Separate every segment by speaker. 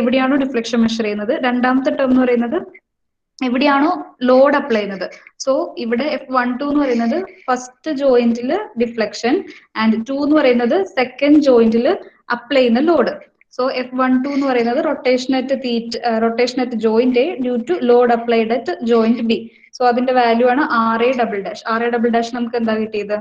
Speaker 1: എവിടെയാണോ deflection measure ചെയ്യുന്നത്. രണ്ടാമത്തെ ടേം എന്ന് പറയുന്നത് എവിടെയാണോ ലോഡ് അപ്ലൈ ചെയ്യുന്നത്. സോ ഇവിടെ F12 എന്ന് പറയുന്നത് ഫസ്റ്റ് ജോയിന്റിൽ ഡിഫ്ലക്ഷൻ ആൻഡ് 2 എന്ന് പറയുന്നത് സെക്കൻഡ് ജോയിന്റിൽ അപ്ലൈ ചെയ്യുന്ന ലോഡ്. സോ F12 എന്ന് പറയുന്നത് rotation at joint A due to load applied at joint B. So അതിന്റെ വാല്യൂ ആണ് RA double dash. RA double dash നമുക്ക് എന്താ കിട്ടിയത്?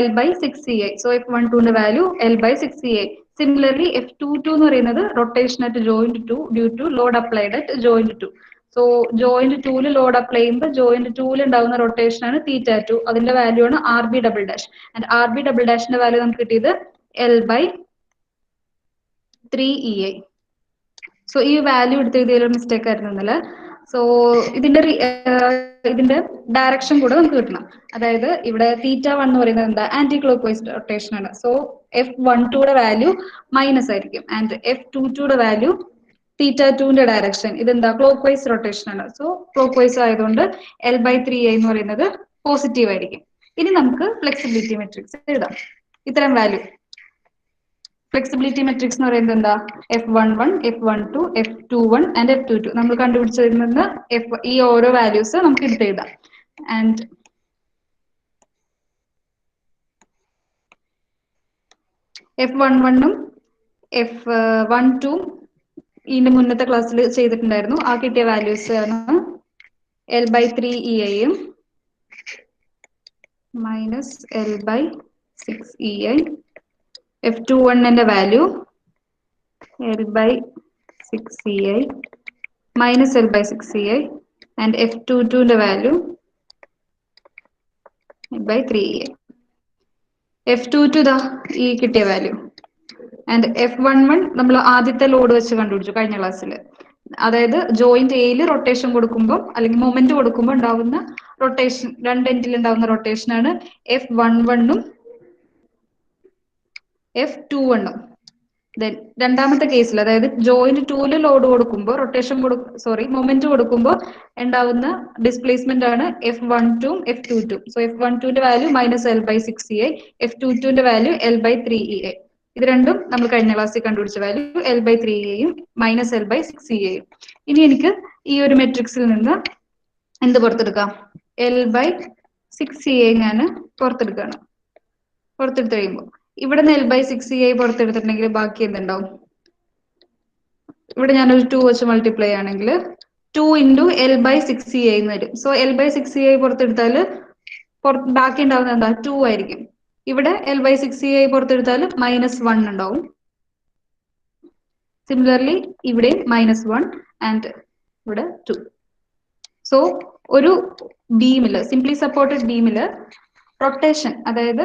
Speaker 1: L by 6CA. So F12 ന്റെ value L by 6CA. Similarly, F22 എന്ന് പറയുന്നത് rotation at joint 2 due to load applied at joint 2. So joint 2 load apply ചെയ്യുമ്പോൾ joint 2 ഉണ്ടാവുന്ന rotation ആണ് θ2. അതിന്റെ വാല്യൂ ആണ് RB double dash. And RB double ഡാഷിന്റെ value നമുക്ക് കിട്ടിയത് L by 3EA. സോ ഈ വാല്യൂ എടുത്തെഴുതിയ മിസ്റ്റേക്ക് ആയിരുന്നില്ല. സോ ഇതിന്റെ ഡയറക്ഷൻ കൂടെ നമുക്ക് കിട്ടണം. അതായത് ഇവിടെ θ1 എന്ന് പറയുന്നത് എന്താ? ആന്റി ക്ലോക്ക് വൈസ് റൊട്ടേഷൻ ആണ്. സോ F12യുടെ വാല്യൂ മൈനസ് ആയിരിക്കും ആൻഡ് F22യുടെ വാല്യൂ θ2ന്റെ ഡയറക്ഷൻ ഇതെന്താ? ക്ലോക്ക് വൈസ് റൊട്ടേഷൻ ആണ്. സോ ക്ലോക്ക് വൈസ് ആയതുകൊണ്ട് L by 3A എന്ന് പറയുന്നത് പോസിറ്റീവ് ആയിരിക്കും. ഇനി നമുക്ക് ഫ്ലെക്സിബിലിറ്റി മെട്രിക്സ് എഴുതാം. ഇത്തരം വാല്യൂ ഫ്ലെക്സിബിലിറ്റി മെട്രിക്സ് എന്ന് പറയുന്നത് എന്താ? F11, F12, F21 and F22 നമ്മൾ കണ്ടുപിടിച്ചതിൽ നിന്ന് ഈ ഓരോ വാല്യൂസ് നമുക്ക് എടുത്ത് എഴുതാം. ആൻഡ് F11ഉം F12ഉം ഇതിന്റെ മുന്നത്തെ ക്ലാസ്സിൽ ചെയ്തിട്ടുണ്ടായിരുന്നു. ആ കിട്ടിയ വാല്യൂസ് ആണ് L by 3EAയും മൈനസ് L by 6EA. F21ന്റെ value L by 6CA minus L by 6CA and F22ന്റെ value L by 3EA. F22 ഇതാ ഈ കിട്ടിയ വാല്യൂ ആൻഡ് F11 നമ്മൾ ആദ്യത്തെ ലോഡ് വെച്ച് കണ്ടുപിടിച്ചു കഴിഞ്ഞ ക്ലാസ്സിൽ. അതായത് ജോയിന്റ് എയിൽ റൊട്ടേഷൻ കൊടുക്കുമ്പോൾ അല്ലെങ്കിൽ മൊമെന്റ് കൊടുക്കുമ്പോൾ ഉണ്ടാവുന്ന റൊട്ടേഷൻ, രണ്ട് എൻഡിൽ ഉണ്ടാവുന്ന റൊട്ടേഷൻ ആണ് F11ഉം F21ഉം. ദെൻ രണ്ടാമത്തെ കേസിൽ അതായത് ജോയിന്റ് 2ല് ലോഡ് കൊടുക്കുമ്പോൾ മൊമെന്റ് കൊടുക്കുമ്പോൾ ഉണ്ടാവുന്ന ഡിസ്പ്ലേസ്മെന്റ് ആണ് F12ഉം F22. സോ F12ന്റെ value minus L by 6EA, F22ന്റെ വാല്യൂ L by 3EA. ഇത് രണ്ടും നമ്മൾ കഴിഞ്ഞ ക്ലാസ്സിൽ കണ്ടുപിടിച്ച വാല്യൂ L by 3EAയും മൈനസ് L by 6EAയും. ഇനി എനിക്ക് ഈ ഒരു മെട്രിക്സിൽ നിന്ന് എന്ത് പുറത്തെടുക്കാം? L by 6EA ഞാൻ പുറത്തെടുക്കുകയാണ്. പുറത്തെടുത്ത് കഴിയുമ്പോൾ ഇവിടെ നിന്ന് L by 6EA പുറത്തെടുത്തിട്ടുണ്ടെങ്കിൽ ബാക്കി എന്തുണ്ടാവും? ഇവിടെ ഞാനൊരു 2 വെച്ച് മൾട്ടിപ്ലൈ ആണെങ്കിൽ 2 into L by 6EA എന്ന് വരും. സോ L by 6EA പുറത്തെടുത്താൽ ബാക്കി ഉണ്ടാവുന്നത് എന്താ? 2 ആയിരിക്കും. ഇവിടെ L by 6EA പുറത്തെടുത്താൽ -1 ഉണ്ടാവും. സിമിലർലി ഇവിടെ -1 ആൻഡ് ഇവിടെ 2. സോ ഒരു ബീമില്, സിംപ്ലി സപ്പോർട്ടഡ് ബീമില് റൊട്ടേഷൻ അതായത്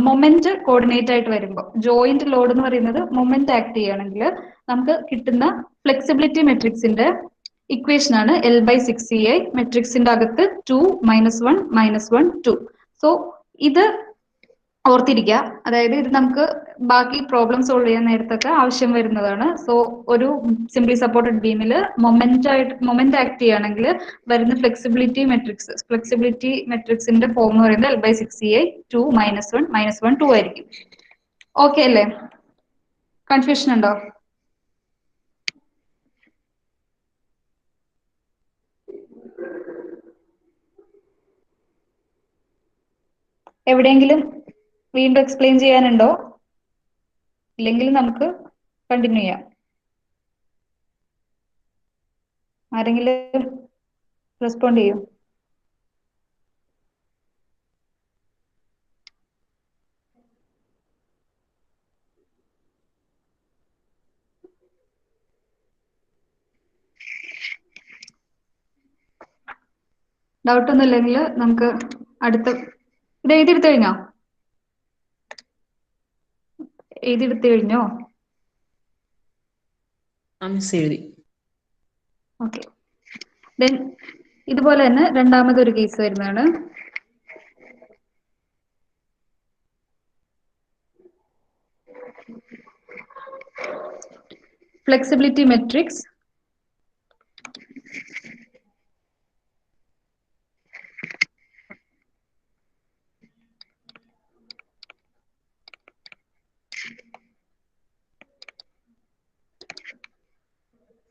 Speaker 1: മൊമെന്റ് കോർഡിനേറ്റ് ആയിട്ട് വരുമ്പോൾ ജോയിന്റ് ലോഡ് എന്ന് പറയുന്നത് മൊമെന്റ് ആക്ട് ചെയ്യുകയാണെങ്കിൽ നമുക്ക് കിട്ടുന്ന ഫ്ലെക്സിബിലിറ്റി മെട്രിക്സിന്റെ ഇക്വേഷൻ ആണ് L by 6EA. മെട്രിക്സിന്റെ അകത്ത് 2 -1 -1 2. സോ ഇത് ഓർത്തിരിക്കുക. അതായത് ഇത് നമുക്ക് ബാക്കി പ്രോബ്ലം സോൾവ് ചെയ്യാൻ നേരത്തൊക്കെ ആവശ്യം വരുന്നതാണ്. സോ ഒരു സിംപ്ലി സപ്പോർട്ടഡ് ബീമില് മൊമെന്റ് ആക്ട് ചെയ്യുകയാണെങ്കിൽ വരുന്ന ഫ്ലെക്സിബിലിറ്റി മെട്രിക്സിന്റെ ഫോം എന്ന് പറയുന്നത് L by 6EA 2 -1 -1 2 ആയിരിക്കും. ഓക്കെ അല്ലേ? കൺഫ്യൂഷൻ ഉണ്ടോ? എവിടെയെങ്കിലും വീണ്ടും എക്സ്പ്ലെയിൻ ചെയ്യാനുണ്ടോ? ഇല്ലെങ്കിൽ നമുക്ക് കണ്ടിന്യൂ ചെയ്യാം. ആരെങ്കിലും റെസ്പോണ്ട് ചെയ്യൂ. ഡൗട്ട് ഒന്നും ഇല്ലെങ്കിൽ നമുക്ക് അടുത്ത ഇത് എഴുതിയെടുത്ത് കഴിഞ്ഞോ? എഴുതിയെടുത്ത് കഴിഞ്ഞോ? ഓക്കെ. ദെൻ ഇതുപോലെ തന്നെ രണ്ടാമതൊരു കേസ് വരുന്നതാണ്. Flexibility matrix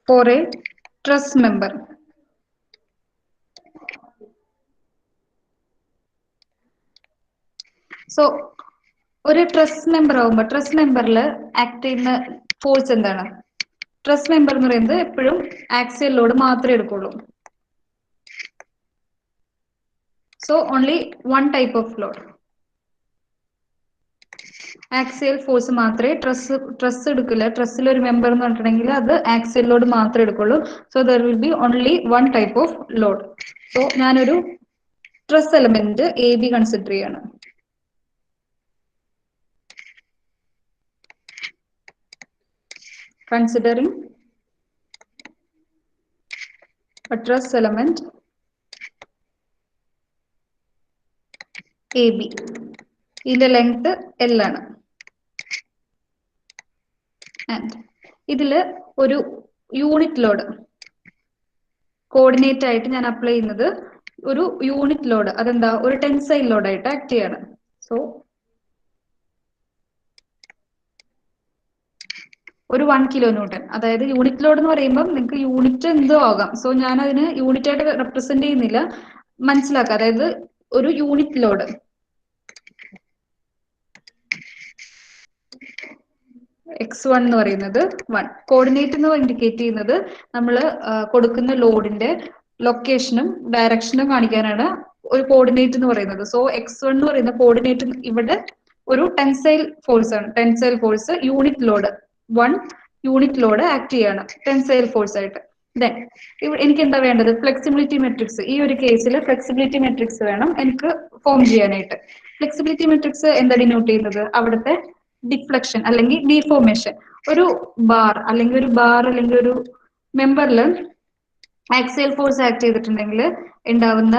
Speaker 1: for a truss member. So ഒരു ട്രസ് മെമ്പർ ആവുമ്പോൾ ട്രസ് മെമ്പറിൽ ആക്ട് ചെയ്യുന്ന ഫോഴ്സ് എന്താണ്? ട്രസ് മെമ്പർ എന്ന് പറയുന്നത് എപ്പോഴും ആക്സിയൽ ലോഡ് മാത്രമേ എടുക്കുള്ളൂ. So only one type of load. Axial force മാത്രമേ ട്രസ് എടുക്കില്ല. ട്രസ്സിൽ ഒരു മെമ്പർ എന്ന് പറഞ്ഞിട്ടുണ്ടെങ്കിൽ അത് ആക്സിയൽ ലോഡ് മാത്രമേ എടുക്കുള്ളൂ. So there will be only one type of load. So ഞാനൊരു truss element A B consider ചെയ്യാണ്. Considering a truss element AB. ഇതിന്റെ ലെങ്ത് L ആണ്. ആൻഡ് ഇതില് ഒരു യൂണിറ്റ് ലോഡ് കോർഡിനേറ്റ് ആയിട്ട് ഞാൻ അപ്ലൈ ചെയ്യുന്നത് ഒരു യൂണിറ്റ് ലോഡ്, അതെന്താ ഒരു ടെൻസൈൽ ലോഡ് ആയിട്ട് ആക്ട് ചെയ്യാണ്. സോ ഒരു 1 കിലോ ന്യൂട്ടൺ, അതായത് യൂണിറ്റ് ലോഡ് എന്ന് പറയുമ്പോൾ നിങ്ങൾക്ക് യൂണിറ്റ് എന്തോ ആകാം. സോ ഞാൻ അതിന് യൂണിറ്റ് ആയിട്ട് റെപ്രസെന്റ് ചെയ്യുന്നില്ല, മനസ്സിലാക്കുക. അതായത് ഒരു യൂണിറ്റ് ലോഡ് x1 എന്ന് പറയുന്നത് 1. കോർഡിനേറ്റ് എന്ന് ഇൻഡിക്കേറ്റ് ചെയ്യുന്നത് നമ്മൾ കൊടുക്കുന്ന ലോഡിന്റെ ലൊക്കേഷനും ഡയറക്ഷനും കാണിക്കാനാണ് ഒരു കോർഡിനേറ്റ് എന്ന് പറയുന്നത്. സോ x1 എന്ന് പറയുന്ന കോർഡിനേറ്റ് ഇവിടെ ഒരു ടെൻസൈൽ ഫോഴ്സ് ആണ്. Tensile force unit load 1 unit load act ചെയ്യാണ് ടെൻസൈൽ ഫോഴ്സ് ആയിട്ട്. ദെൻ എനിക്ക് എന്താ വേണ്ടത്? Flexibility matrix. ഈ ഒരു കേസിൽ ഫ്ലെക്സിബിലിറ്റി മെട്രിക്സ് വേണം എനിക്ക് ഫോം ചെയ്യാനായിട്ട്. ഫ്ലെക്സിബിലിറ്റി മെട്രിക്സ് എന്താ ഡിനോട്ട് ചെയ്യുന്നത്? അവിടുത്തെ ഡിഫ്ലക്ഷൻ അല്ലെങ്കിൽ ഡീഫോർമേഷൻ. ഒരു ബാർ അല്ലെങ്കിൽ ഒരു മെമ്പറിൽ ആക്സിയൽ ഫോഴ്സ് ആക്ട് ചെയ്തിട്ടുണ്ടെങ്കിൽ ഉണ്ടാവുന്ന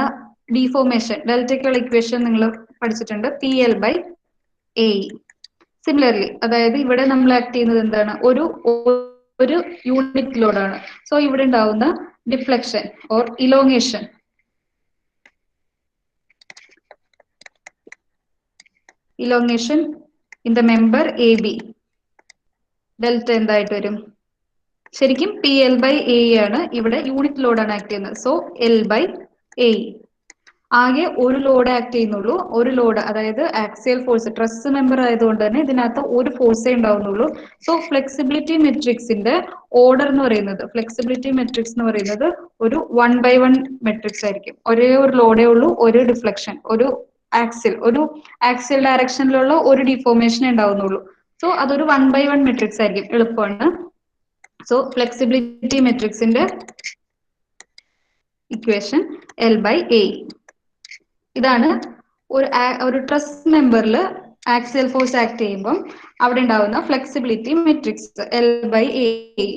Speaker 1: ഡീഫോർമേഷൻ ഡെൽറ്റയ്ക്കുള്ള ഇക്വേഷൻ നിങ്ങൾ പഠിച്ചിട്ടുണ്ട്, PL/AE. സിമിലർലി, അതായത് ഇവിടെ നമ്മൾ ആക്ട് ചെയ്യുന്നത് എന്താണ്? ഒരു യൂണിറ്റ് ലോഡാണ്. സോ ഇവിടെ ഉണ്ടാവുന്ന deflection or elongation in the member AB delta എന്തായിട്ട് വരും? ശരിക്കും PL/AE ആണ്. ഇവിടെ യൂണിറ്റ് ലോഡാണ് ആക്ട് ചെയ്യുന്നത്. So L/AE. ആകെ ഒരു ലോഡ് ആക്ട് ചെയ്യുന്നുള്ളൂ. ഒരു ലോഡ്, അതായത് ആക്സിയൽ ഫോഴ്സ്, ട്രസ് മെമ്പർ ആയതുകൊണ്ട് തന്നെ ഇതിനകത്ത് ഒരു ഫോഴ്സേ ഉണ്ടാവുന്നുള്ളൂ. സോ ഫ്ലെക്സിബിലിറ്റി മെട്രിക്സിന്റെ ഓർഡർ എന്ന് പറയുന്നത്, ഫ്ലെക്സിബിലിറ്റി മെട്രിക്സ് എന്ന് പറയുന്നത് ഒരു 1/1 മെട്രിക്സ് ആയിരിക്കും. ഒരേ ഒരു ലോഡേ ഉള്ളൂ, ഒരു ഡിഫ്ലക്ഷൻ, ഒരു ആക്സിയൽ ഡയറക്ഷനിലുള്ള ഒരു ഡിഫോർമേഷൻ ഉണ്ടാവുന്നുള്ളൂ. സോ അതൊരു 1/1 മെട്രിക്സ് ആയിരിക്കും. എളുപ്പമാണ്. സോ ഫ്ലെക്സിബിലിറ്റി മെട്രിക്സിന്റെ ഇക്വേഷൻ L/AE. ഇതാണ് ഒരു ട്രസ് മെമ്പറിൽ ആക്സിയൽ ഫോഴ്സ് ആക്ട് ചെയ്യുമ്പോൾ അവിടെ ഉണ്ടാവുന്ന ഫ്ലെക്സിബിലിറ്റി മെട്രിക്സ് L/AE.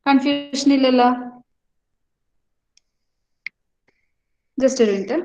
Speaker 1: കൺഫ്യൂഷൻ ഇല്ലല്ലോ? ജസ്റ്റ് ഒരു മിനിറ്റ്.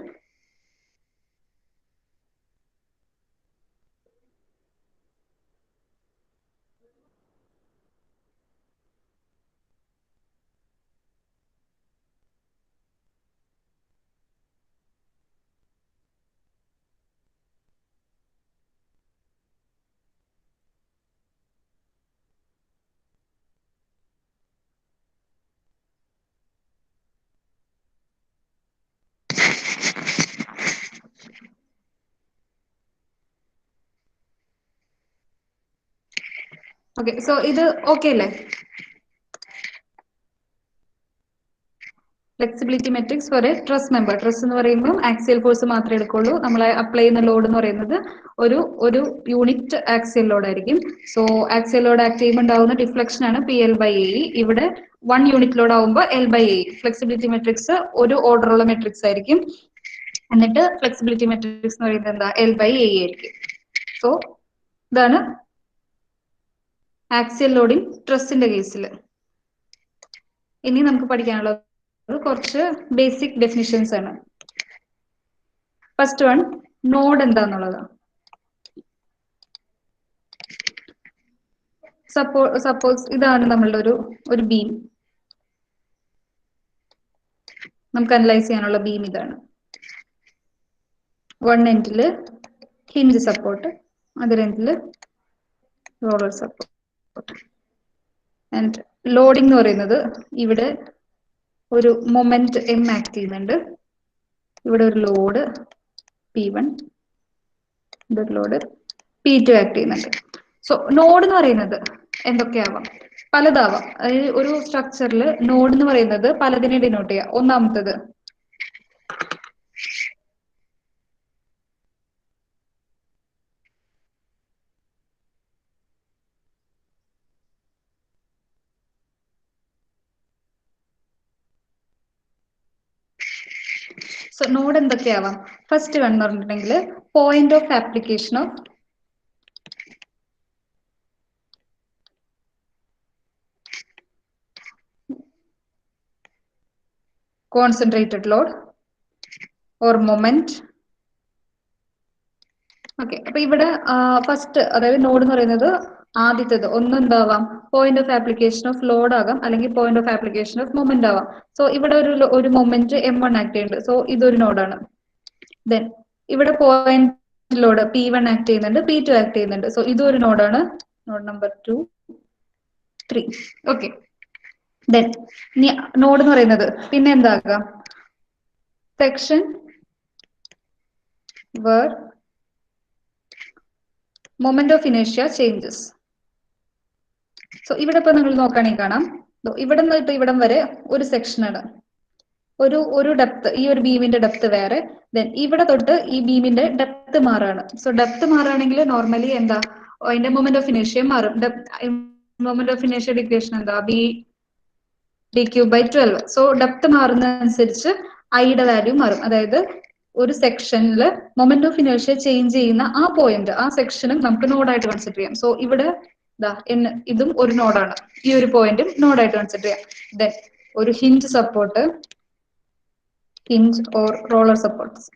Speaker 1: ഓക്കെ, സോ ഇത് ഓക്കെ അല്ലേ? Flexibility matrix for a truss member. Truss എന്ന് പറയുമ്പോൾ ആക്സിയൽ ഫോഴ്സ് മാത്രമേ എടുക്കുള്ളൂ. നമ്മൾ അപ്ലൈ ചെയ്യുന്ന ലോഡ് എന്ന് പറയുന്നത് ഒരു യൂണിറ്റ് ആക്സിയൽ ലോഡ് ആയിരിക്കും. സോ ആക്സിയൽ ലോഡ് ആക്ട് ചെയ്യുമ്പോൾ ഉണ്ടാവുന്ന ഡിഫ്ലക്ഷൻ ആണ് PL/AE. ഇവിടെ 1 യൂണിറ്റ് ലോഡ് ആവുമ്പോൾ L/AE. ഫ്ലെക്സിബിലിറ്റി മെട്രിക്സ് ഒരു ഓർഡർ ഉള്ള മെട്രിക്സ് ആയിരിക്കും. എന്നിട്ട് ഫ്ലെക്സിബിലിറ്റി മെട്രിക്സ് എന്ന് പറയുന്നത് എന്താ? L/AE ആയിരിക്കും. സോ ഇതാണ് ആക്സിയൽ ലോഡിംഗ് ട്രസിന്റെ കേസിൽ. ഇനി നമുക്ക് പഠിക്കാനുള്ളത് കുറച്ച് ബേസിക് ഡെഫിനിഷൻസ് ആണ്. ഫസ്റ്റ് വൺ, നോഡ് എന്താന്നുള്ളതാണ്. സപ്പോസ് ഇതാണ് നമ്മളുടെ ഒരു ബീം. നമുക്ക് അനലൈസ് ചെയ്യാനുള്ള ബീം ഇതാണ്. വൺ എൻഡില് ഹിഞ്ച് സപ്പോർട്ട്, അതർ എൻഡില് റോളർ സപ്പോർട്ട്. ആൻഡ് ലോഡിംഗ് എന്ന് പറയുന്നത് ഇവിടെ ഒരു മൊമെന്റ് എം ആക്ട് ചെയ്യുന്നുണ്ട്, ഇവിടെ ഒരു ലോഡ് P1, ഇവിടെ ഒരു ലോഡ് P2 ആക്ട് ചെയ്യുന്നുണ്ട്. സോ നോഡ് എന്ന് പറയുന്നത് എന്തൊക്കെയാവാം? പലതാവാം. അതായത് ഒരു സ്ട്രക്ചറിൽ നോഡ് എന്ന് പറയുന്നത് പലതിനെ ഡിനോട്ട് ചെയ്യാം. ഒന്നാമത്തത് സോ നോഡ് എന്തൊക്കെയാവാം? ഫസ്റ്റ് വൺ എന്ന് പറഞ്ഞിട്ടുണ്ടെങ്കിൽ point of application of concentrated load or moment. Okay, അപ്പൊ ഇവിടെ ഫസ്റ്റ് അതായത് നോഡ് എന്ന് പറയുന്നത് ആദ്യത്തേത് ഒന്ന് എന്താവാം? Point of application of load ആകാം, അല്ലെങ്കിൽ point of application of moment ആവാം. സോ ഇവിടെ ഒരു മൊമെന്റ് M1 ആക്ട് ചെയ്യുന്നുണ്ട്, സോ ഇതൊരു നോഡാണ്. ദെൻ ഇവിടെ പോയിന്റ് ലോഡ് P1 ആക്ട് ചെയ്യുന്നുണ്ട്, P2 ആക്ട് ചെയ്യുന്നുണ്ട്, സോ ഇതൊരു നോഡാണ്, node number 2, 3. Okay, then node എന്ന് പറയുന്നത് പിന്നെ എന്താകാം? Section where moment of inertia changes. So ഇവിടെ ഇപ്പൊ നിങ്ങൾ നോക്കുകയാണെങ്കിൽ കാണാം, ഇവിടെ നിന്ന് ഇവിടം വരെ ഒരു സെക്ഷനാണ്, ഒരു ഡെപ്ത്, ഈ ഒരു ബീമിന്റെ ഡെപ്ത് വേറെ, ദെൻ ഇവിടെ തൊട്ട് ഈ ബീമിന്റെ ഡെപ്ത് മാറാണ്. സോ ഡെപ്ത് മാറുകയാണെങ്കിൽ നോർമലി എന്താ, അതിന്റെ മൊമെന്റ് ഓഫ് ഇനേഷ്യ മാറും. മൊമെന്റ് ഓഫ് ഇനേഷ്യയുടെ ഇക്വേഷൻ എന്താ? d3/12. സോ ഡെപ്ത് മാറുന്നതനുസരിച്ച് ഐയുടെ വാല്യൂ മാറും. അതായത് ഒരു സെക്ഷനിൽ മൊമെന്റ് ഓഫ് ഇനേഷ്യ ചേഞ്ച് ചെയ്യുന്ന ആ പോയിന്റ്, ആ സെക്ഷനും നമുക്ക് നോഡായിട്ട് കൺസിഡർ ചെയ്യാം. സോ ഇവിടെ ഇതും ഒരു നോഡാണ്, ഈ ഒരു പോയിന്റും നോഡായിട്ട് കൺസിഡർ ചെയ്യാം. ദെൻ ഒരു hinge support, hinge or roller supports,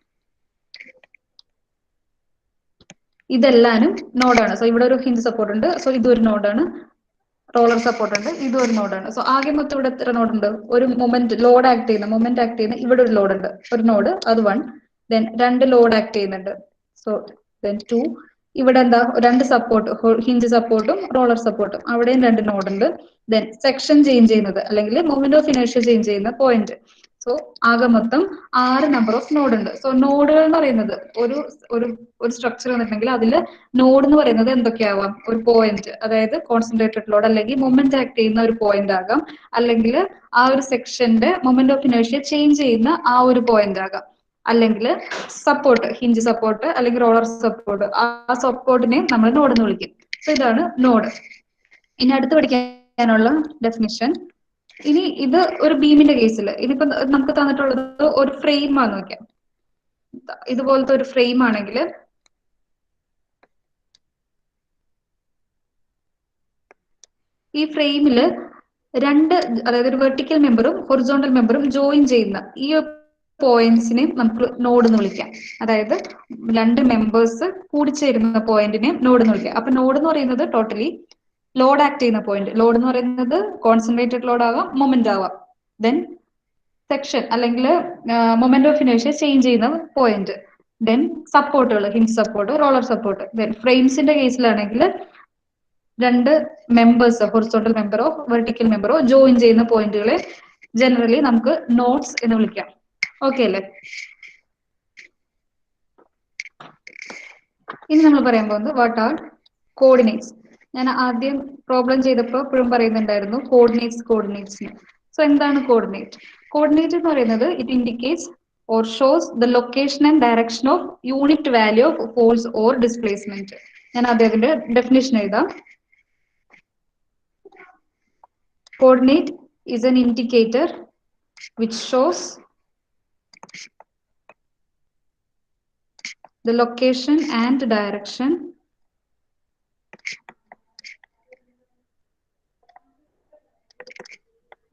Speaker 1: ഇതെല്ലാനും നോഡാണ്. സോ ഇവിടെ ഒരു ഹിഞ്ച് സപ്പോർട്ട് ഉണ്ട്, സോ ഇതൊരു നോഡാണ്. റോളർ സപ്പോർട്ട് ഉണ്ട്, ഇതും ഒരു നോഡാണ്. സോ ആകെ മൊത്തം ഇവിടെ എത്ര നോഡ് ഉണ്ട്? ഒരു മൊമെന്റ് ലോഡ് ആക്ട് ചെയ്യുന്ന, മൊമെന്റ് ആക്ട് ചെയ്യുന്ന ഇവിടെ ഒരു ലോഡ് ഉണ്ട്, ഒരു നോഡ്, അത് 1. ദെൻ രണ്ട് ലോഡ് ആക്ട് ചെയ്യുന്നുണ്ട്, സോ ദെൻ 2. ഇവിടെ എന്താ, രണ്ട് സപ്പോർട്ട്, ഹിഞ്ച് സപ്പോർട്ടും റോളർ സപ്പോർട്ടും, അവിടെയും രണ്ട് നോഡ് ഉണ്ട്. ദെൻ സെക്ഷൻ ചേഞ്ച് ചെയ്യുന്നത് അല്ലെങ്കിൽ മൊമെന്റ് ഓഫ് ഇനേഷ്യ ചേഞ്ച് ചെയ്യുന്ന പോയിന്റ്. സോ ആകെ മൊത്തം 6 നമ്പർ ഓഫ് നോഡ് ഉണ്ട്. സോ നോഡുകൾ എന്ന് പറയുന്നത് ഒരു ഒരു ഒരു സ്ട്രക്ചർ വന്നിട്ടുണ്ടെങ്കിൽ അതിൽ നോഡ് എന്ന് പറയുന്നത് എന്തൊക്കെയാവാം? ഒരു പോയിന്റ്, അതായത് കോൺസെൻട്രേറ്റഡ് ലോഡ് അല്ലെങ്കിൽ മൊമെന്റ് ആക്ട് ചെയ്യുന്ന ഒരു പോയിന്റ് ആകാം, അല്ലെങ്കിൽ ആ ഒരു സെക്ഷന്റെ മൊമെന്റ് ഓഫ് ഇനേഷ്യ ചേഞ്ച് ചെയ്യുന്ന ആ ഒരു പോയിന്റ് ആകാം, അല്ലെങ്കിൽ സപ്പോർട്ട്, ഹിഞ്ച് സപ്പോർട്ട് അല്ലെങ്കിൽ റോളർ സപ്പോർട്ട്, ആ സപ്പോർട്ടിനെ നമ്മൾ നോഡ് എന്ന് വിളിക്കും. സോ ഇതാണ് നോഡ്. ഇനി അടുത്ത് പഠിക്കാനുള്ള ഡെഫിനിഷൻ. ഇനി ഇത് ഒരു ബീമിന്റെ കേസിൽ, ഇനിയിപ്പോ നമുക്ക് തന്നിട്ടുള്ളത് ഒരു ഫ്രെയിം ആണെന്ന് നോക്കാം. ഇതുപോലത്തെ ഒരു ഫ്രെയിം ആണെങ്കിൽ ഈ ഫ്രെയിമില് രണ്ട്, അതായത് ഒരു വെർട്ടിക്കൽ മെമ്പറും ഹൊറിസോണ്ടൽ മെമ്പറും ജോയിൻ ചെയ്യുന്ന ഈ പോയിന്റ്സിനെ നമുക്ക് നോഡ് എന്ന് വിളിക്കാം. അതായത് രണ്ട് മെമ്പേഴ്സ് കൂടിച്ചേരുന്ന പോയിന്റിനെ നോഡ് എന്ന് വിളിക്കാം. അപ്പൊ നോഡ് എന്ന് പറയുന്നത് ടോട്ടലി ലോഡ് ആക്ട് ചെയ്യുന്ന പോയിന്റ്. ലോഡ് എന്ന് പറയുന്നത് കോൺസെൻട്രേറ്റഡ് ലോഡ് ആവാം, മൊമെന്റ് ആവാം. ദെൻ സെക്ഷൻ അല്ലെങ്കിൽ മൊമെന്റ് ഓഫ് ഇനേഷ്യ ചേഞ്ച് ചെയ്യുന്ന പോയിന്റ്. ദെൻ സപ്പോർട്ടുകൾ, hinge support, roller support. Then ഫ്രെയിംസിന്റെ കേസിലാണെങ്കിൽ രണ്ട് മെമ്പേഴ്സ്, ഹൊറിസോണ്ടൽ മെമ്പറോ വെർട്ടിക്കൽ മെമ്പറോ ജോയിൻ ചെയ്യുന്ന പോയിന്റുകളെ ജനറലി നമുക്ക് നോഡ്സ് എന്ന് വിളിക്കാം. ഓക്കെ അല്ലേ? ഇനി നമ്മൾ പറയാൻ പോകുന്നത് വാട്ട് ആർ കോർഡിനേറ്റ്സ്. ഞാൻ ആദ്യം പ്രോബ്ലം ചെയ്തപ്പോൾ എപ്പോഴും പറയുന്നുണ്ടായിരുന്നു കോർഡിനേറ്റ്സ്. സോ എന്താണ് കോർഡിനേറ്റ്? കോർഡിനേറ്റ് എന്ന് പറയുന്നത് it indicates or shows the location and direction of unit value of force or displacement. ഞാൻ അദ്ദേഹത്തിന്റെ ഡെഫിനിഷൻ എഴുതാം. Coordinate is an indicator which shows the location and direction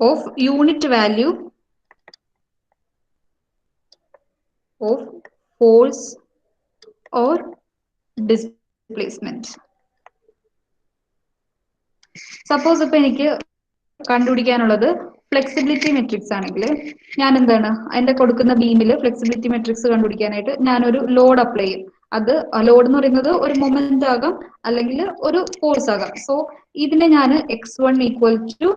Speaker 1: of unit value of force or displacement. Suppose ഇപ്പൊ എനിക്ക് കണ്ടുപിടിക്കാനുള്ളത് flexibility matrix ആണെങ്കിൽ ഞാൻ എന്താണ് അതിന്റെ കൊടുക്കുന്ന ബീമിൽ ഫ്ലെക്സിബിലിറ്റി മെട്രിക്സ് കണ്ടുപിടിക്കാനായിട്ട് ഞാനൊരു ലോഡ് അപ്ലൈ ചെയ്യും. അത് ലോഡ് എന്ന് പറയുന്നത് ഒരു മൊമെന്റ് ആകാം അല്ലെങ്കിൽ ഒരു ഫോഴ്സ് ആകാം. സോ ഇതിനെ ഞാൻ x1 ഈക്വൽ ടു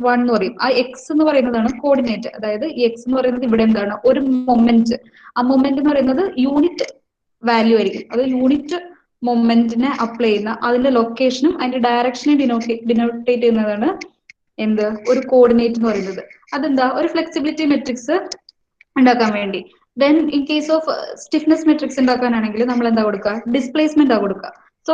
Speaker 1: 1 എന്ന് പറയും. ആ എക്സ് എന്ന് പറയുന്നതാണ് കോർഡിനേറ്റ്. അതായത് ഈ എക്സ് എന്ന് പറയുന്നത് ഇവിടെ എന്താണ്, ഒരു മൊമെന്റ്. ആ മൊമെന്റ് എന്ന് പറയുന്നത് യൂണിറ്റ് വാല്യൂ ആയിരിക്കും. അത് യൂണിറ്റ് മൊമെന്റിനെ അപ്ലൈ ചെയ്യുന്ന അതിന്റെ ലൊക്കേഷനും അതിന്റെ ഡയറക്ഷനും ഡിനോട്ടേറ്റ് ചെയ്യുന്നതാണ് എന്ത്, ഒരു കോർഡിനേറ്റ് എന്ന് പറയുന്നത്. അതെന്താ, ഒരു ഫ്ലെക്സിബിലിറ്റി മെട്രിക്സ് ഉണ്ടാക്കാൻ വേണ്ടി. Then in case of stiffness matrix ഉണ്ടാക്കാനാണെങ്കിൽ നമ്മൾ എന്താ കൊടുക്കുക, ഡിസ്പ്ലേസ്മെന്റ് ആ കൊടുക്കുക. സോ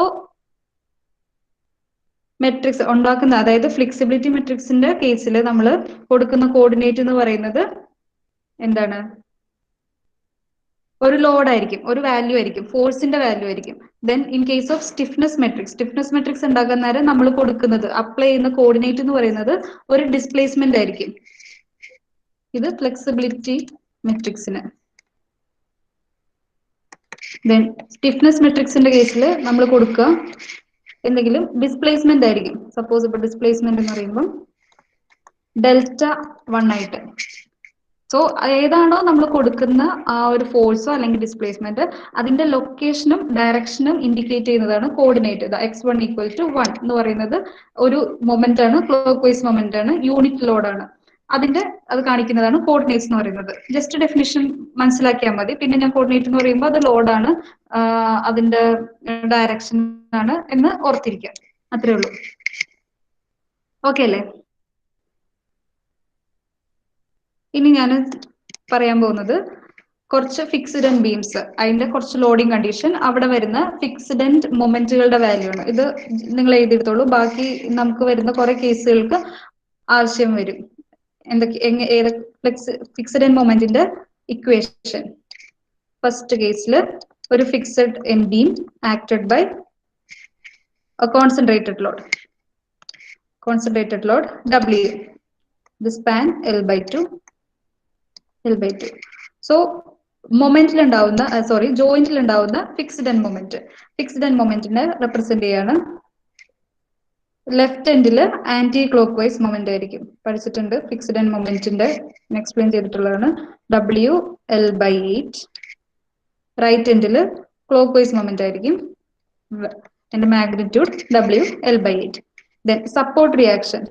Speaker 1: മെട്രിക്സ് ഉണ്ടാക്കുന്ന, അതായത് ഫ്ലെക്സിബിലിറ്റി മെട്രിക്സിന്റെ കേസിൽ നമ്മൾ കൊടുക്കുന്ന കോർഡിനേറ്റ് എന്ന് പറയുന്നത് എന്താണ്, ഒരു ലോഡ് ആയിരിക്കും, ഒരു വാല്യൂ ആയിരിക്കും, ഫോഴ്സിന്റെ വാല്യൂ ആയിരിക്കും. Then in case of stiffness matrix ഉണ്ടാക്കാൻ നേരം നമ്മൾ കൊടുക്കുന്നത്, അപ്ലൈ ചെയ്യുന്ന കോർഡിനേറ്റ് എന്ന് പറയുന്നത് ഒരു ഡിസ്പ്ലേസ്മെന്റ് ആയിരിക്കും. ഇത് ഫ്ലെക്സിബിലിറ്റി മെട്രിക്സിന്. ദെൻ സ്റ്റിഫ്നെസ് മെട്രിക്സിന്റെ കേസിൽ നമ്മൾ കൊടുക്കുക എന്തെങ്കിലും ഡിസ്പ്ലേസ്മെന്റ് ആയിരിക്കും. സപ്പോസ് ഇപ്പൊ ഡിസ്പ്ലേസ്മെന്റ് എന്ന് പറയുമ്പോൾ Δ1 ആയിട്ട്. സോ ഏതാണോ നമ്മൾ കൊടുക്കുന്ന ആ ഒരു ഫോഴ്സോ അല്ലെങ്കിൽ ഡിസ്പ്ലേസ്മെന്റ്, അതിന്റെ ലൊക്കേഷനും ഡയറക്ഷനും ഇൻഡിക്കേറ്റ് ചെയ്യുന്നതാണ് കോർഡിനേറ്റ്. x1 ഈക്വൽ ടു 1 എന്ന് പറയുന്നത് ഒരു മൊമെന്റ് ആണ്, ക്ലോക്ക് വൈസ് മൊമെന്റ് ആണ്, യൂണിറ്റ് ലോഡ് ആണ്. അത് കാണിക്കുന്നതാണ് കോർഡിനേറ്റ്സ് എന്ന് പറയുന്നത്. ജസ്റ്റ് ഡെഫിനിഷൻ മനസ്സിലാക്കിയാൽ മതി. പിന്നെ ഞാൻ കോർഡിനേറ്റ് എന്ന് പറയുമ്പോൾ അത് ലോഡാണ്, അതിന്റെ ഡയറക്ഷൻ ആണ് എന്ന് ഓർത്തിരിക്കുക. അത്രേ ഉള്ളൂ. ഓക്കെ അല്ലേ? ഇനി ഞാൻ പറയാൻ പോകുന്നത് കുറച്ച് ഫിക്സ്ഡ് ആൻഡ് ബീംസ്, അതിന്റെ കുറച്ച് ലോഡിംഗ് കണ്ടീഷൻ, അവിടെ വരുന്ന ഫിക്സ്ഡ് ആൻഡ് മൊമെന്റുകളുടെ വാല്യൂ ആണ്. ഇത് നിങ്ങൾ എഴുതിയെടുത്തോളൂ. ബാക്കി നമുക്ക് വരുന്ന കുറെ കേസുകൾക്ക് ആവശ്യം വരും. ഫിക്സ്ഡ് ആൻഡ് മൊമെന്റിന്റെ ഇക്വേഷൻ. ഫസ്റ്റ് കേസിൽ ഒരു fixed end beam acted by concentrated load W, the span L/2. So ജോയിന്റിൽ ഉണ്ടാവുന്ന ഫിക്സ്ഡ് എൻഡ് മൊമെന്റിനെ റെപ്രസെന്റ് ചെയ്യാണ്. ലെഫ്റ്റ് എൻഡില് ആന്റി ക്ലോക്ക് വൈസ് മൊമെന്റ് ആയിരിക്കും. പഠിച്ചിട്ടുണ്ട് ഫിക്സ്ഡ് എൻഡ് മൊമെന്റിന്റെ, എക്സ്പ്ലെയിൻ ചെയ്തിട്ടുള്ളതാണ്. WL/8. റൈറ്റ് എൻഡില് ക്ലോക്ക് വൈസ് മൊമെന്റ് ആയിരിക്കും. അതിന്റെ magnitude WL/8. Then support reaction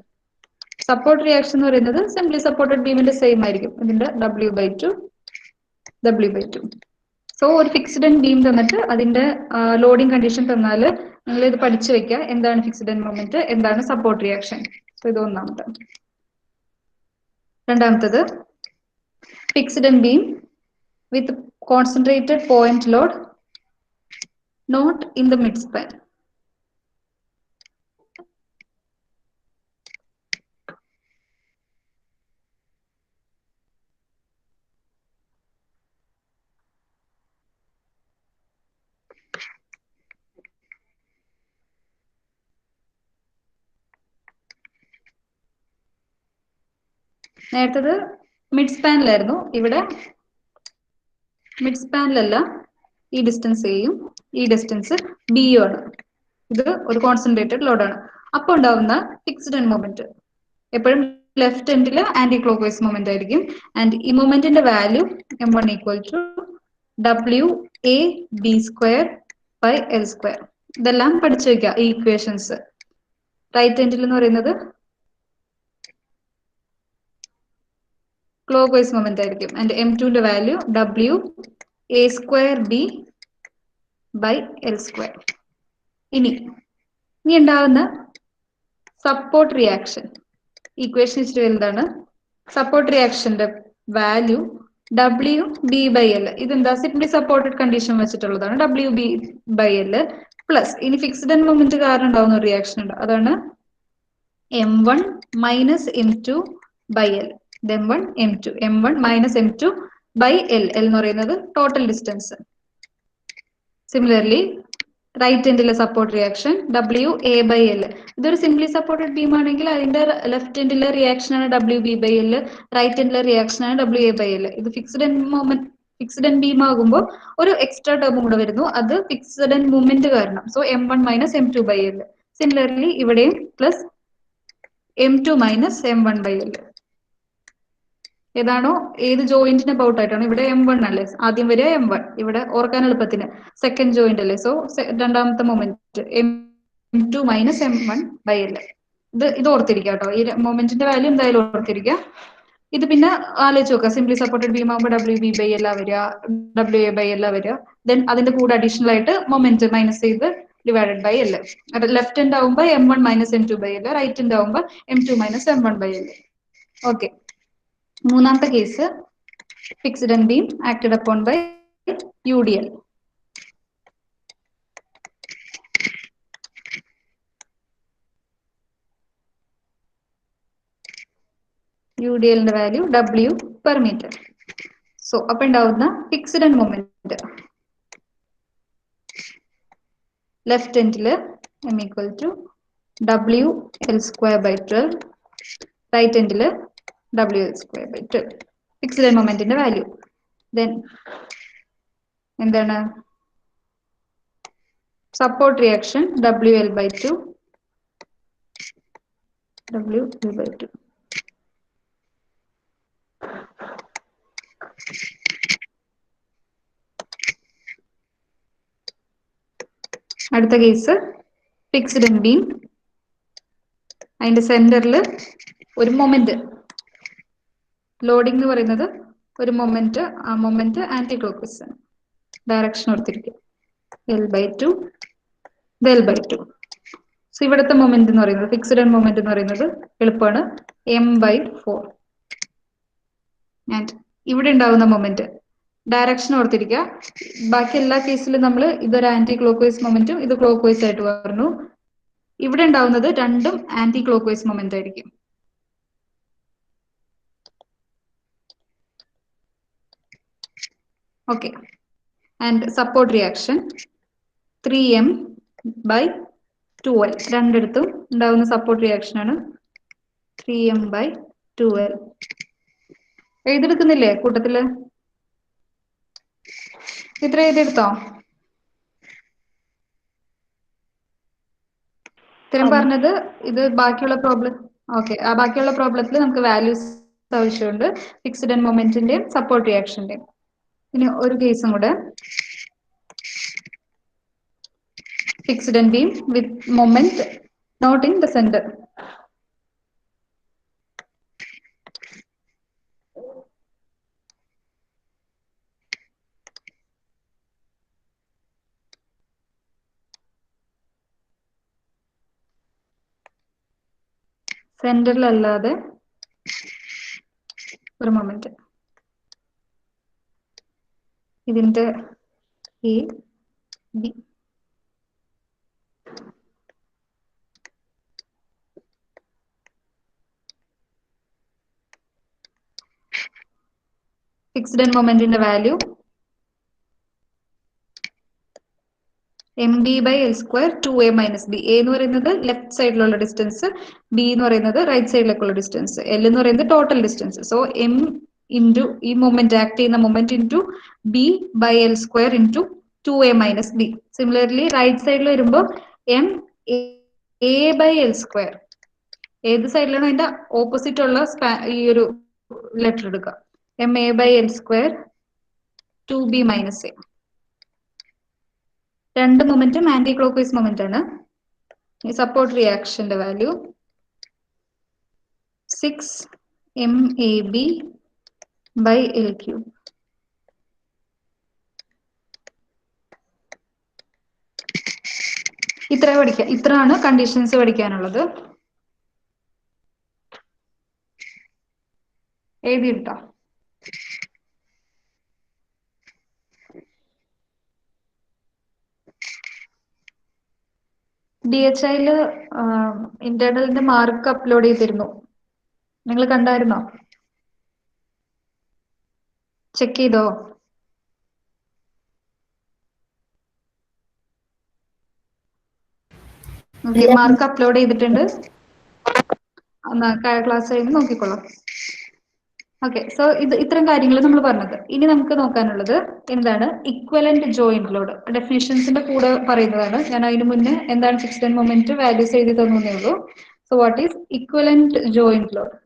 Speaker 1: എന്ന് പറയുന്നത് സിംപ്ലി സപ്പോർട്ടഡ് ബീമിന്റെ സെയിം ആയിരിക്കും. ഇതിന്റെ W/2. സോ ഒരു ഫിക്സ്ഡ് എൻഡ് ബീം തന്നിട്ട് അതിന്റെ ലോഡിംഗ് കണ്ടീഷൻ തന്നാൽ നിങ്ങൾ ഇത് പഠിച്ചു വെക്കുക. എന്താണ് ഫിക്സ്ഡ് എൻഡ് മൊമെന്റ്, എന്താണ് സപ്പോർട്ട് റിയാക്ഷൻ. സോ ഇത് ഒന്നാമത്തെ. രണ്ടാമത്തത് fixed end beam with concentrated point load not in the mid span. നേരത്തത് മിഡ് സ്പാനിലായിരുന്നു. ഇവിടെ മിഡ് സ്പാനിലല്ല, ഈ ഡിസ്റ്റൻസ് എയും ഈ ഡിസ്റ്റൻസ് ബിയും ആണ്. ഇത് ഒരു കോൺസെൻട്രേറ്റഡ് ലോഡാണ്. അപ്പോൾ ഉണ്ടാവുന്ന ഫിക്സ്ഡ് എൻഡ് മൊമെന്റ് എപ്പോഴും ലെഫ്റ്റ് എൻഡില് ആന്റി ക്ലോക്ക് വൈസ് മൊമെന്റ് ആയിരിക്കും. ആൻഡ് ഈ മൊമെന്റിന്റെ value M1 equal to WAB²/L². ഇതെല്ലാം പഠിച്ചു വെക്കുക, ഈ ഇക്വേഷൻസ്. റൈറ്റ് എൻഡിൽ എന്ന് പറയുന്നത് ക്ലോക്ക് വൈസ് മൊമെന്റ് ആയിരിക്കും. ആൻഡ് M2ന്റെ വാല്യൂ WA²B/L². ഇനി ഉണ്ടാവുന്ന സപ്പോർട്ട് റിയാക്ഷൻ ഇക്വേഷൻ ഇച്ചിരി വലുതാണ്. സപ്പോർട്ട് റിയാക്ഷന്റെ വാല്യൂ WB/L. ഇതെന്താ, സിംപ്ലി സപ്പോർട്ടഡ് കണ്ടീഷൻ വെച്ചിട്ടുള്ളതാണ്. WB/L പ്ലസ് ഇനി ഫിക്സ്ഡ് എൻഡ് മൊമെന്റ് കാരണം ഉണ്ടാവുന്ന ഒരു റിയാക്ഷൻ ഉണ്ട്, അതാണ് M1 - M2/L. M1 - M2/L എന്ന് പറയുന്നത് ടോട്ടൽ ഡിസ്റ്റൻസ്. സിമിലർലി റൈറ്റ് എൻഡിലെ സപ്പോർട്ട് റിയാക്ഷൻ WA/L. ഇതൊരു സിംപ്ലി സപ്പോർട്ടഡ് ബീം ആണെങ്കിൽ അതിന്റെ ലെഫ്റ്റ് എൻഡിലെ റിയാക്ഷൻ ആണ് WB/L, റൈറ്റ് എൻഡിലെ റിയാക്ഷൻ ആണ് WA/L. ഇത് ഫിക്സ്ഡ് എൻഡ് ബീം ആകുമ്പോൾ ഒരു എക്സ്ട്രാ ടേമും കൂടെ വരുന്നു, അത് ഫിക്സ്ഡ് എൻഡ് മൊമെന്റ് കാരണം. So M1 - M2/L. സിമിലർലി ഇവിടെയും പ്ലസ് M2 - M1/L. ഏതാണോ ഏത് ജോയിന്റിന് അബൌട്ട് ആയിട്ടാണ് ഇവിടെ M1 അല്ലേ ആദ്യം വരിക M1 ഇവിടെ ഓർക്കാൻ എളുപ്പത്തിന് സെക്കൻഡ് ജോയിന്റ് അല്ലേ സോ രണ്ടാമത്തെ moment M2 minus M1 by L ഇത് ഓർത്തിരിക്കുക കേട്ടോ ഈ മൊമെന്റിന്റെ വാല്യൂ എന്തായാലും ഓർത്തിരിക്കുക ഇത് പിന്നെ ആലോചിച്ച് നോക്കുക സിംപ്ലി സപ്പോർട്ടഡ് ബീം ആകുമ്പോൾ WB/L വരിക WA/L വരിക ദെൻ അതിന്റെ കൂടെ അഡീഷണൽ ആയിട്ട് മൊമെന്റ് മൈനസ് ചെയ്ത് ഡിവൈഡഡ് ബൈ L അത് ലെഫ്റ്റ് എൻഡ് ആവുമ്പോൾ M1 minus M2/L right end ആവുമ്പോൾ M2 മൈനസ് M1/L ഓക്കെ മൂന്നാമത്തെ case fixed end beam acted upon by UDL UDLന്റെ value W per metre so അപ്പൊ ഉണ്ടാവുന്ന ഫിക്സ്ഡ് ആൻഡ് മൊമെന്റ് ലെഫ്റ്റ് എൻഡില് M equal to WL²/12 right എൻഡില് WL²/12 fixed end മൊമെന്റിന്റെ value then എന്താണ് support reaction WL/2 WL/2 അടുത്ത case fixed end beam അതിന്റെ സെന്ററിൽ ഒരു മൊമെന്റ് ലോഡിംഗ് എന്ന് പറയുന്നത് ഒരു മൊമെന്റ് ആ moment anticlockwise direction ഓർത്തിരിക്കും L/2 L/2 സോ ഇവിടുത്തെ മൊമെന്റ് എന്ന് പറയുന്നത് ഫിക്സ്ഡ് ആൻഡ് മൊമെന്റ് എന്ന് പറയുന്നത് എളുപ്പമാണ് M/4 ആൻഡ് ഇവിടെ ഉണ്ടാകുന്ന മൊമെന്റ് ഡയറക്ഷൻ ഓർത്തിരിക്കുക ബാക്കി എല്ലാ കേസിലും നമ്മൾ ഇതൊരു ആന്റി ക്ലോക്ക് വൈസ് മൊമെന്റും ഇത് ക്ലോക്ക് വൈസ് ആയിട്ട് പറഞ്ഞു ഇവിടെ ഉണ്ടാവുന്നത് രണ്ടും ആന്റി ക്ലോക്ക് വൈസ് മൊമെന്റ് ആയിരിക്കും okay and support reaction 3M/2L രണ്ടിടത്തും ഉണ്ടാവുന്ന സപ്പോർട്ട് റിയാക്ഷൻ ആണ് 3M/2L എഴുതിയെടുക്കുന്നില്ലേ കൂട്ടത്തില് ഇത്ര എഴുതിയെടുത്തോ ഇത്രയും പറഞ്ഞത് ഇത് ബാക്കിയുള്ള പ്രോബ്ലം ഓക്കെ ആ ബാക്കിയുള്ള പ്രോബ്ലത്തിൽ നമുക്ക് വാല്യൂസ് ആവശ്യമുണ്ട് ഫിക്സ്ഡ് ആൻഡ് മൊമെന്റിന്റെയും സപ്പോർട്ട് റിയാക്ഷന്റെയും ഇനി ഒരു കേസും കൂടെ fixed end beam with moment not in the centre സെന്ററിലല്ലാതെ ഒരു മൊമെന്റ് ഇതിന്റെ A B ഫിക്സ്ഡ് ആൻഡ് മൊമെന്റിന്റെ value MB/L² 2A minus B A എന്ന് പറയുന്നത് ലെഫ്റ്റ് സൈഡിലുള്ള ഡിസ്റ്റൻസ് ബി എന്ന് പറയുന്നത് റൈറ്റ് സൈഡിലേക്കുള്ള ഡിസ്റ്റൻസ് എൽ എന്ന് പറയുന്നത് total distance so M into ഈ മൊമെന്റ് ആക്ട് ചെയ്യുന്ന moment into B/L² into 2A minus B similarly right സൈഡിൽ വരുമ്പോൾ MA/L² ഏത് സൈഡിലാണ് അതിന്റെ ഓപ്പോസിറ്റ് ഉള്ള ഈ ഒരു ലെറ്റർ എടുക്കുക MA/L² 2B മൈനസ് എ രണ്ട് momentum anti clock vice moment ആണ് സപ്പോർട്ട് റിയാക്ഷന്റെ വാല്യൂ 6MAB/L3 ഇത്ര പഠിക്കാം ഇത്രയാണ് കണ്ടീഷൻസ് പഠിക്കാനുള്ളത് എഴുതിയിട്ടോ DHIയിൽ ഇന്റേണലിന്റെ മാർക്ക് അപ്ലോഡ് ചെയ്തിരുന്നു നിങ്ങൾ കണ്ടായിരുന്നോ ചെക്ക് ചെയ്തോ മാർക്ക് അപ്ലോഡ് ചെയ്തിട്ടുണ്ട് ക്ലാസ് കഴിഞ്ഞ് നോക്കിക്കോളാം ഓക്കെ സോ ഇത്തരം കാര്യങ്ങൾ നമ്മൾ പറഞ്ഞത് ഇനി നമുക്ക് നോക്കാനുള്ളത് എന്താണ് ഇക്വലന്റ് ജോയിന്റ് ലോഡ് ഡെഫിനിഷൻസിന്റെ കൂടെ പറയുന്നതാണ് ഞാൻ അതിന് മുന്നേ എന്താണ് ഫിക്സ്ഡ് ആൻഡ് മൊമെന്റ് വാല്യൂസ് എഴുതി തന്നേ ഉള്ളൂ so what is equivalent joint load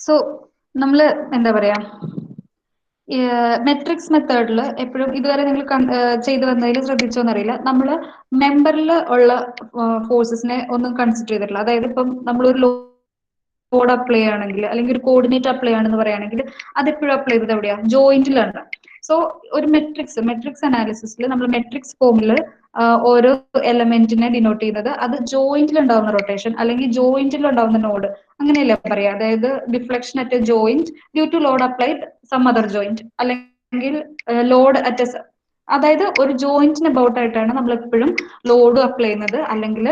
Speaker 1: so നമ്മള് എന്താ പറയാ, മെട്രിക്സ് മെത്തേഡിൽ എപ്പോഴും ഇതുവരെ നിങ്ങൾ ചെയ്തു വന്നതിൽ ശ്രദ്ധിച്ചോന്നറിയില്ല, നമ്മൾ മെമ്പറിൽ ഉള്ള ഫോഴ്സസിനെ ഒന്നും കൺസിഡർ ചെയ്തിട്ടില്ല. അതായത് ഇപ്പം നമ്മളൊരു ലോഡ് അപ്ലൈ ആണെങ്കിൽ അല്ലെങ്കിൽ ഒരു കോർഡിനേറ്റ് അപ്ലൈ ആണെന്ന് പറയുകയാണെങ്കിൽ അതെപ്പോഴും അപ്ലൈ ചെയ്തത് എവിടെയാ, ജോയിന്റിലാണ്. സോ ഒരു മെട്രിക്സ് അനാലിസിസിൽ നമ്മൾ മെട്രിക്സ് ഫോമിൽ ഓരോ എലമെന്റിനെ ഡിനോട്ട് ചെയ്യുന്നത് അത് ജോയിന്റിൽ ഉണ്ടാവുന്ന റൊട്ടേഷൻ അല്ലെങ്കിൽ ജോയിന്റിൽ ഉണ്ടാവുന്ന നോഡ്, അങ്ങനെയല്ലേ പറയാ. അതായത് deflection at a joint due to load applied some other joint, അല്ലെങ്കിൽ ലോഡ് അറ്റ് എ, അതായത് ഒരു ജോയിന്റിന് അബൌട്ട് ആയിട്ടാണ് നമ്മൾ എപ്പോഴും ലോഡ് അപ്ലൈ ചെയ്യുന്നത് അല്ലെങ്കിൽ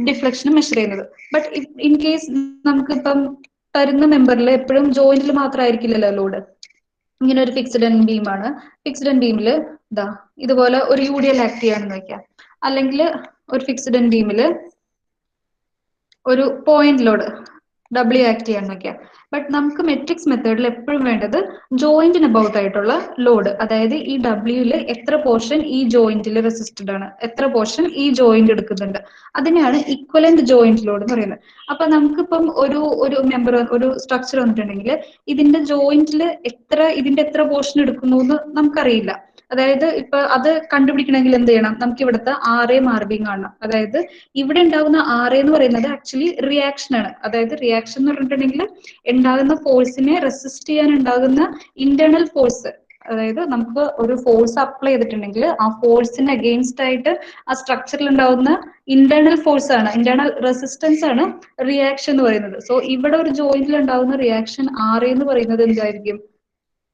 Speaker 1: ഡിഫ്ലക്ഷൻ മെഷർ ചെയ്യുന്നത്. ബട്ട് ഇൻ കേസ് നമുക്കിപ്പം തരുന്ന മെമ്പറിൽ എപ്പോഴും ജോയിന്റിൽ മാത്രമായിരിക്കില്ലല്ലോ ലോഡ്. ഇങ്ങനെ ഒരു ഫിക്സ്ഡ് എൻ ബീമാണ്, ഫിക്സ്ഡ് എൻ ബീമിൽ ഇതാ ഇതുപോലെ ഒരു യൂഡിയൽ ആക്ട് ചെയ്യാണെന്ന് വെക്കാം, അല്ലെങ്കിൽ ഒരു ഫിക്സ്ഡ് എൻ ബീമിൽ ഒരു പോയിന്റ് ലോഡ് ഡബ്ല്യു ആക്ട് ചെയ്യാന്ന് വെക്കാം. ബട്ട് നമുക്ക് മെട്രിക്സ് മെത്തേഡിൽ എപ്പോഴും വേണ്ടത് ജോയിന്റിന് അബൌട്ട് ആയിട്ടുള്ള ലോഡ്, അതായത് ഈ ഡബ്ല്യൂയിൽ എത്ര പോർഷൻ ഈ ജോയിന്റിൽ റെസിസ്റ്റഡ് ആണ്, എത്ര പോർഷൻ ഈ ജോയിന്റ് എടുക്കുന്നുണ്ട്, അതിനെയാണ് ഇക്വലന്റ് ജോയിന്റ് ലോഡ് എന്ന് പറയുന്നത്. അപ്പൊ നമുക്കിപ്പം ഒരു ഒരു മെമ്പർ ഒരു സ്ട്രക്ചർ വന്നിട്ടുണ്ടെങ്കിൽ ഇതിന്റെ എത്ര പോർഷൻ എടുക്കുന്നു എന്ന് നമുക്കറിയില്ല. അതായത് ഇപ്പൊ അത് കണ്ടുപിടിക്കണമെങ്കിൽ എന്ത് ചെയ്യണം, നമുക്ക് ഇവിടുത്തെ ആർ എയും ആർ ബിയും കാണണം. അതായത് ഇവിടെ ഉണ്ടാകുന്ന ആർ എന്ന് പറയുന്നത് ആക്ച്വലി റിയാക്ഷൻ ആണ്. അതായത് റിയാക്ഷൻ എന്ന് പറഞ്ഞിട്ടുണ്ടെങ്കിൽ ഉണ്ടാകുന്ന ഫോഴ്സിനെ റെസിസ്റ്റ് ചെയ്യാൻ ഉണ്ടാകുന്ന ഇന്റേണൽ ഫോഴ്സ്. അതായത് നമുക്ക് ഒരു ഫോഴ്സ് അപ്ലൈ ചെയ്തിട്ടുണ്ടെങ്കിൽ ആ ഫോഴ്സിന് അഗെയിൻസ്റ്റ് ആയിട്ട് ആ സ്ട്രക്ചറിൽ ഉണ്ടാകുന്ന ഇന്റേണൽ ഫോഴ്സ് ആണ്, ഇന്റേണൽ റെസിസ്റ്റൻസ് ആണ് റിയാക്ഷൻ എന്ന് പറയുന്നത്. സോ ഇവിടെ ഒരു ജോയിന്റിൽ ഉണ്ടാകുന്ന റിയാക്ഷൻ ആർ എന്ന് പറയുന്നത് എന്തായിരിക്കും,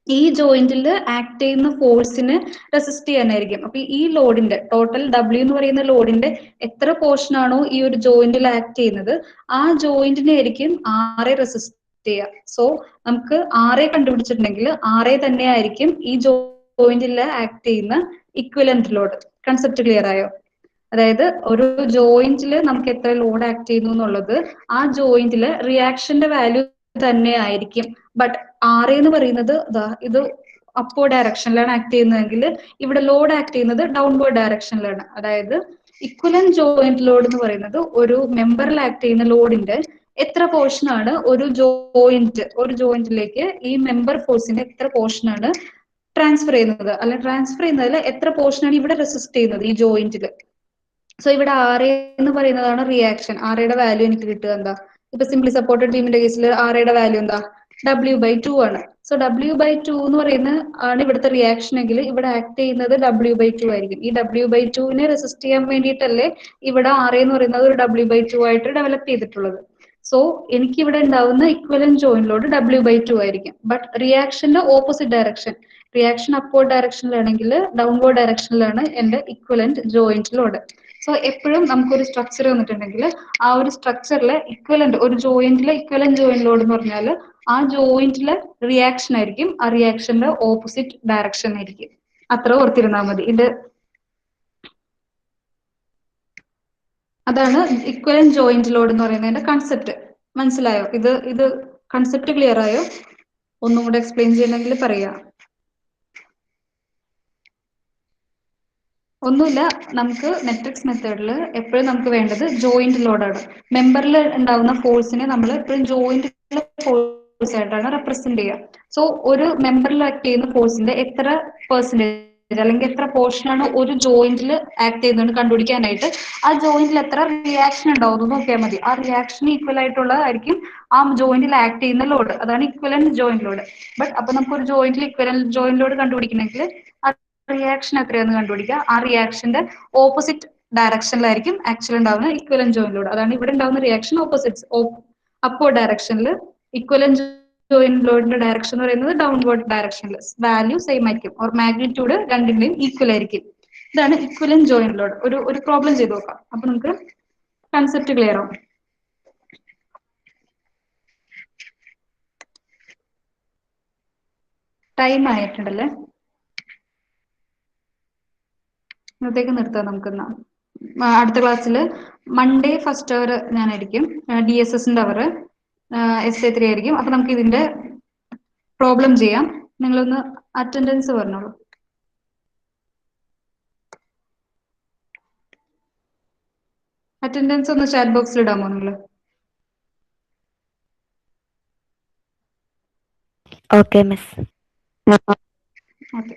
Speaker 1: ഈ ജോയിന്റിൽ ആക്ട് ചെയ്യുന്ന ഫോഴ്സിന് റെസിസ്റ്റ് ചെയ്യാനായിരിക്കും. അപ്പൊ ഈ ലോഡിന്റെ ടോട്ടൽ ഡബ്ല്യു എന്ന് പറയുന്ന ലോഡിന്റെ എത്ര പോർഷൻ ആണോ ഈ ഒരു ജോയിന്റിൽ ആക്ട് ചെയ്യുന്നത്, ആ ജോയിന്റിനെ ആയിരിക്കും ആറെ റെസിസ്റ്റ് ചെയ്യുക. സോ നമുക്ക് ആറെ കണ്ടുപിടിച്ചിട്ടുണ്ടെങ്കിൽ ആറെ തന്നെ ആയിരിക്കും ഈ ജോയിന്റിൽ ആക്ട് ചെയ്യുന്ന ഇക്വലന്റ് ലോഡ്. കൺസെപ്റ്റ് ക്ലിയർ ആയോ? അതായത് ഒരു ജോയിന്റിൽ നമുക്ക് എത്ര ലോഡ് ആക്ട് ചെയ്യുന്നു എന്നുള്ളത് ആ ജോയിന്റില് റിയാക്ഷന്റെ വാല്യൂ തന്നെ ആയിരിക്കും. ബട്ട് ആർ എന്ന് പറയുന്നത് ഇത് അപ്വേർഡ് ഡയറക്ഷനിലാണ് ആക്ട് ചെയ്യുന്നതെങ്കിൽ ഇവിടെ ലോഡ് ആക്ട് ചെയ്യുന്നത് ഡൗൺവേർഡ് ഡയറക്ഷനിലാണ്. അതായത് ഇക്വലന്റ് ജോയിന്റ് ലോഡ് എന്ന് പറയുന്നത് ഒരു മെമ്പറിൽ ആക്ട് ചെയ്യുന്ന ലോഡിന്റെ എത്ര പോർഷൻ ആണ് ഒരു ജോയിന്റിലേക്ക് ഈ മെമ്പർ ഫോഴ്സിന്റെ എത്ര പോർഷൻ ആണ് ട്രാൻസ്ഫർ ചെയ്യുന്നത്, അല്ലെ ട്രാൻസ്ഫർ ചെയ്യുന്നതിൽ എത്ര പോർഷൻ ആണ് ഇവിടെ റെസിസ്റ്റ് ചെയ്യുന്നത് ഈ ജോയിന്റിൽ. സോ ഇവിടെ ആർ എന്ന് പറയുന്നതാണ് റിയാക്ഷൻ. ആർ യുടെ വാല്യൂ എനിക്ക് കിട്ടുക എന്താ, ഇപ്പൊ സിംപ്ലി സപ്പോർട്ടഡ് ബീമിന്റെ കേസിൽ ആർ യുടെ വാല്യൂ എന്താ, W/2 ആണ്. സോ W/2 എന്ന് പറയുന്ന ആണ് ഇവിടുത്തെ റിയാക്ഷൻ എങ്കിൽ ഇവിടെ ആക്ട് ചെയ്യുന്നത് W/2 ആയിരിക്കും. ഈ W/2നെ റെസിസ്റ്റ് ചെയ്യാൻ വേണ്ടിയിട്ടല്ലേ ഇവിടെ ആർ എന്ന് പറയുന്നത് ഒരു W/2 ആയിട്ട് ഡെവലപ്പ് ചെയ്തിട്ടുള്ളത്. സോ എനിക്ക് ഇവിടെ ഉണ്ടാവുന്ന ഇക്വലന്റ് ജോയിന്റ് ലോഡ് W/2 ആയിരിക്കും. ബട്ട് റിയാക്ഷന്റെ ഓപ്പോസിറ്റ് ഡയറക്ഷൻ, റിയാക്ഷൻ അപ്വേർഡ് ഡയറക്ഷനിലാണെങ്കിൽ ഡൗൺവേർഡ് ഡയറക്ഷനിലാണ് എന്റെ ഇക്വലന്റ് ജോയിന്റ് ലോഡ്. സോ എപ്പോഴും നമുക്കൊരു സ്ട്രക്ചർ വന്നിട്ടുണ്ടെങ്കിൽ ആ ഒരു സ്ട്രക്ചറിലെ ഇക്വലന്റ്, ഒരു ജോയിന്റിലെ ഇക്വലന്റ് ജോയിന്റ് ലോഡ് എന്ന് പറഞ്ഞാൽ ആ ജോയിന്റിലെ റിയാക്ഷൻ ആയിരിക്കും ആ റിയാക്ഷന്റെ ഓപ്പോസിറ്റ് ഡയറക്ഷൻ ആയിരിക്കും. അത്ര ഓർത്തിരുന്നാൽ മതി. അതാണ് ഇക്വലന്റ് ജോയിന്റ് ലോഡ് എന്ന് പറയുന്നതിന്റെ കൺസെപ്റ്റ്. മനസ്സിലായോ? ഇത് കൺസെപ്റ്റ് ക്ലിയർ ആയോ? ഒന്നും കൂടെ എക്സ്പ്ലെയിൻ ചെയ്യണമെങ്കിൽ പറയാം. ഒന്നുമില്ല, നമുക്ക് മെട്രിക്സ് മെത്തേഡിൽ എപ്പോഴും നമുക്ക് വേണ്ടത് ജോയിന്റ് ലോഡാണ്. മെമ്പറിൽ ഉണ്ടാവുന്ന ഫോഴ്സിനെ നമ്മൾ എപ്പോഴും ജോയിന്റ് ഫോഴ്സ് ആയിട്ടാണ് റെപ്രസെന്റ് ചെയ്യുക. സോ ഒരു മെമ്പറിൽ ആക്ട് ചെയ്യുന്ന ഫോഴ്സിന്റെ എത്ര പെർസെന്റേജ് അല്ലെങ്കിൽ എത്ര പോർഷൻ ആണ് ഒരു ജോയിന്റിൽ ആക്ട് ചെയ്യുന്നത് കണ്ടുപിടിക്കാനായിട്ട് ആ ജോയിന്റിൽ എത്ര റിയാക്ഷൻ ഉണ്ടാവും നോക്കിയാൽ മതി. ആ റിയാക്ഷൻ ഈക്വൽ ആയിട്ടുള്ളതായിരിക്കും ആ ജോയിന്റിൽ ആക്ട് ചെയ്യുന്ന ലോഡ്. അതാണ് ഇക്വലന്റ് ജോയിന്റ് ലോഡ്. ബട്ട് അപ്പൊ നമുക്ക് ഒരു ജോയിന്റിൽ ഇക്വലന്റ് ജോയിന്റ് ലോഡ് കണ്ടുപിടിക്കണമെങ്കിൽ റിയാക്ഷൻ എത്രയാണെന്ന് കണ്ടുപിടിക്കുക. ആ റിയാക്ഷന്റെ ഓപ്പോസിറ്റ് ഡയറക്ഷനിലായിരിക്കും ആക്ച്വൽ ഉണ്ടാവുന്ന ഇക്വലന്റ് ജോയിന്റ് ലോഡ്. അതാണ് ഇവിടെ ഉണ്ടാവുന്ന റിയാക്ഷൻ ഓപ്പോസിറ്റ്സ്. അപ്വേർഡ് ഡയറക്ഷനിൽ ഇക്വലന്റ് ജോയിന്റ് ലോഡിന്റെ ഡയറക്ഷൻ എന്ന് പറയുന്നത് ഡൗൺവേർഡ് ഡയറക്ഷനിൽ വാല്യൂ സെയിം ആയിരിക്കും, ഓർ മാഗ്നിറ്റ്യൂഡ് രണ്ടിന്റെയും ഈക്വൽ ആയിരിക്കും. ഇതാണ് ഇക്വലന്റ് ജോയിന്റ് ലോഡ്. ഒരു പ്രോബ്ലം ചെയ്ത് നോക്കാം, അപ്പൊ നമുക്ക് കൺസെപ്റ്റ് ക്ലിയർ ആവും. ടൈം ആയിട്ടുണ്ടല്ലേ, ഇന്നത്തേക്ക് നിർത്താം നമുക്കെന്നാ. അടുത്ത ക്ലാസ്സിൽ മൺഡേ ഫസ്റ്റ് അവർ ഞാനായിരിക്കും, DSSന്റെ അവർ SA3 ആയിരിക്കും. അപ്പൊ നമുക്ക് ഇതിന്റെ പ്രോബ്ലം ചെയ്യാം. നിങ്ങളൊന്ന് അറ്റൻഡൻസ് പറഞ്ഞോളൂ. അറ്റൻഡൻസ് ഒന്ന് ചാറ്റ് ബോക്സിൽ ഇടാമോ നിങ്ങൾ?
Speaker 2: Okay miss.
Speaker 1: ഓക്കെ.